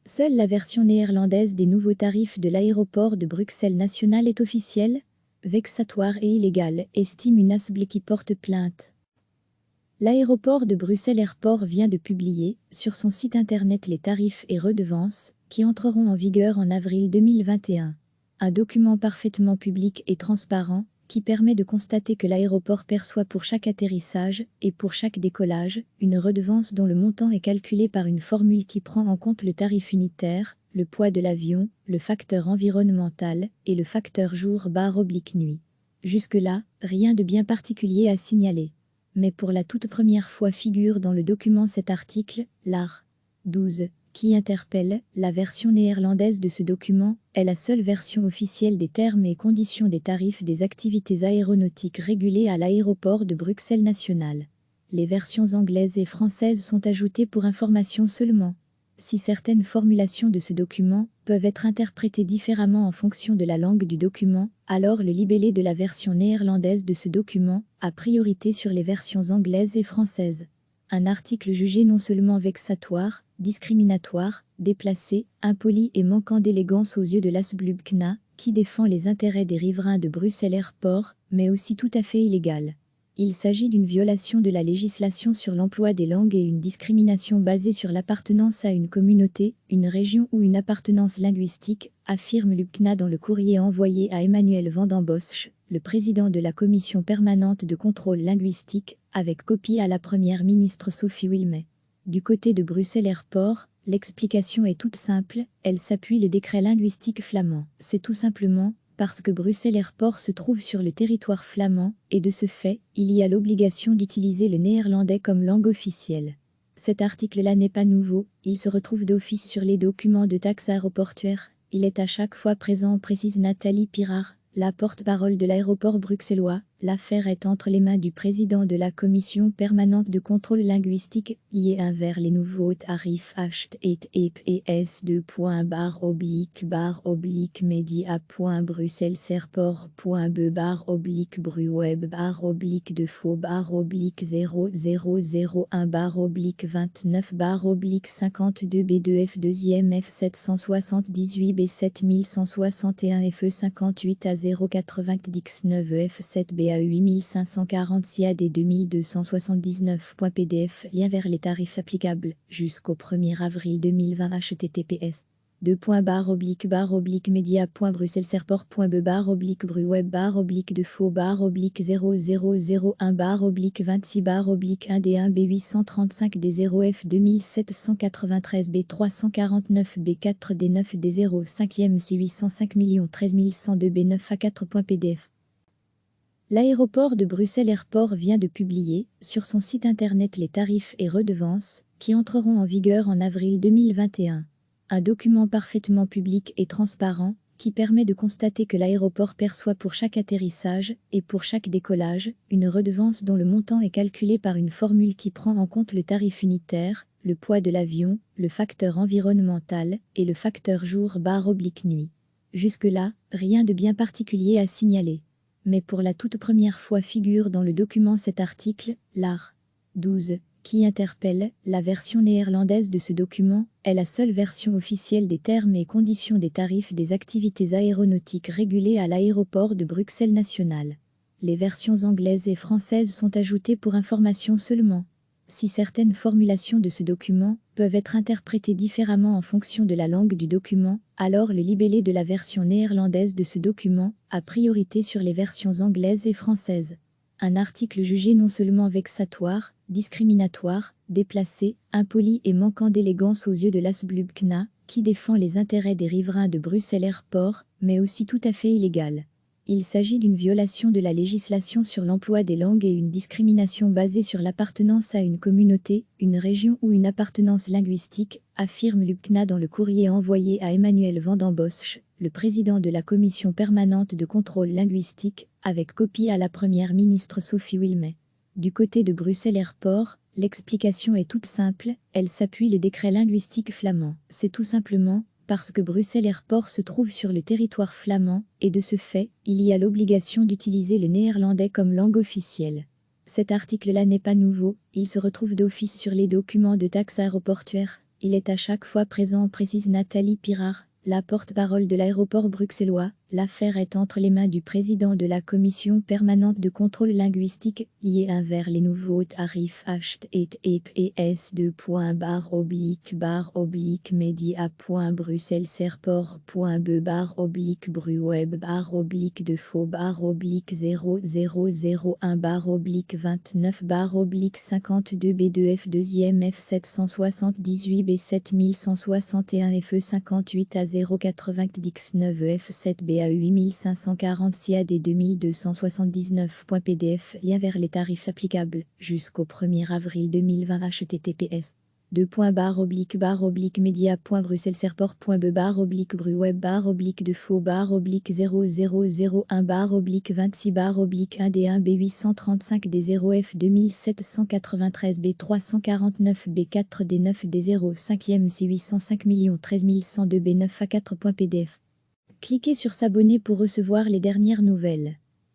Seule la version néerlandaise des nouveaux tarifs de l'aéroport de Bruxelles National est officielle, vexatoire et illégale, estime une assemblée qui porte plainte. L'aéroport de Bruxelles Airport vient de publier, sur son site internet les tarifs et redevances, qui entreront en vigueur en avril 2021. Un document parfaitement public et transparent, qui permet de constater que l'aéroport perçoit pour chaque atterrissage, et pour chaque décollage, une redevance dont le montant est calculé par une formule qui prend en compte le tarif unitaire, le poids de l'avion, le facteur environnemental, et le facteur jour/nuit. Jusque-là, rien de bien particulier à signaler. Mais pour la toute première fois figure dans le document cet article, l'AR 12, qui interpelle. La version néerlandaise de ce document est la seule version officielle des termes et conditions des tarifs des activités aéronautiques régulées à l'aéroport de Bruxelles National. Les versions anglaises et françaises sont ajoutées pour information seulement. Si certaines formulations de ce document peuvent être interprétées différemment en fonction de la langue du document, alors le libellé de la version néerlandaise de ce document a priorité sur les versions anglaises et françaises. Un article jugé non seulement vexatoire, discriminatoire, déplacé, impoli et manquant d'élégance aux yeux de l'Assemblée, qui défend les intérêts des riverains de Bruxelles Airport, mais aussi tout à fait illégal. Il s'agit d'une violation de la législation sur l'emploi des langues et une discrimination basée sur l'appartenance à une communauté, une région ou une appartenance linguistique, affirme l'UPCNA dans le courrier envoyé à Emmanuel Van den Bossche, le président de la commission permanente de contrôle linguistique, avec copie à la première ministre Sophie Wilmès. Du côté de Bruxelles Airport, l'explication est toute simple, elle s'appuie le décret linguistique flamand. C'est tout simplement parce que Bruxelles Airport se trouve sur le territoire flamand, et de ce fait, il y a l'obligation d'utiliser le néerlandais comme langue officielle. Cet article-là n'est pas nouveau, il se retrouve d'office sur les documents de taxes aéroportuaires, il est à chaque fois présent, précise Nathalie Pirard, la porte-parole de l'aéroport bruxellois. L'affaire est entre les mains du président de la commission permanente de contrôle linguistique, lié vers les nouveaux tarifs http://bruxelles-serport.be/f/b/f2.f/b/f 8546 AD 2279.pdf. Lien vers les tarifs applicables jusqu'au 1er avril 2020. http://www.bruxelles-serport.be/00001/B/2 L'aéroport de Bruxelles Airport vient de publier, sur son site internet les tarifs et redevances, qui entreront en vigueur en avril 2021. Un document parfaitement public et transparent, qui permet de constater que l'aéroport perçoit pour chaque atterrissage, et pour chaque décollage, une redevance dont le montant est calculé par une formule qui prend en compte le tarif unitaire, le poids de l'avion, le facteur environnemental, et le facteur jour/nuit. Jusque-là, rien de bien particulier à signaler. Mais pour la toute première fois figure dans le document cet article, l'AR 12, qui interpelle. La version néerlandaise de ce document est la seule version officielle des termes et conditions des tarifs des activités aéronautiques régulées à l'aéroport de Bruxelles National. Les versions anglaises et françaises sont ajoutées pour information seulement. Si certaines formulations de ce document peuvent être interprétées différemment en fonction de la langue du document, alors le libellé de la version néerlandaise de ce document a priorité sur les versions anglaises et françaises. Un article jugé non seulement vexatoire, discriminatoire, déplacé, impoli et manquant d'élégance aux yeux de l'Assemblée, qui défend les intérêts des riverains de Bruxelles Airport, mais aussi tout à fait illégal. Il s'agit d'une violation de la législation sur l'emploi des langues et une discrimination basée sur l'appartenance à une communauté, une région ou une appartenance linguistique, affirme l'UPCNA dans le courrier envoyé à Emmanuel Van den Bossche, le président de la commission permanente de contrôle linguistique, avec copie à la première ministre Sophie Wilmès. Du côté de Bruxelles Airport, l'explication est toute simple, elle s'appuie le décret linguistique flamand. C'est tout simplement parce que Bruxelles Airport se trouve sur le territoire flamand, et de ce fait, il y a l'obligation d'utiliser le néerlandais comme langue officielle. Cet article-là n'est pas nouveau, il se retrouve d'office sur les documents de taxes aéroportuaires, Il est à chaque fois présent, précise Nathalie Pirard, la porte-parole de l'aéroport bruxellois. L'affaire est entre les mains du président de la commission permanente de contrôle linguistique, liée vers les nouveaux tarifs https://.bruxelles-serport.b/f778 8546 AD 2279.pdf. Lien vers les tarifs applicables jusqu'au 1er avril 2020. https://2.bar/b/bruxelles-serport.b/b/2fo/b/b/2 B713 B805 13102 B9A4.pdf. Cliquez sur s'abonner pour recevoir les dernières nouvelles.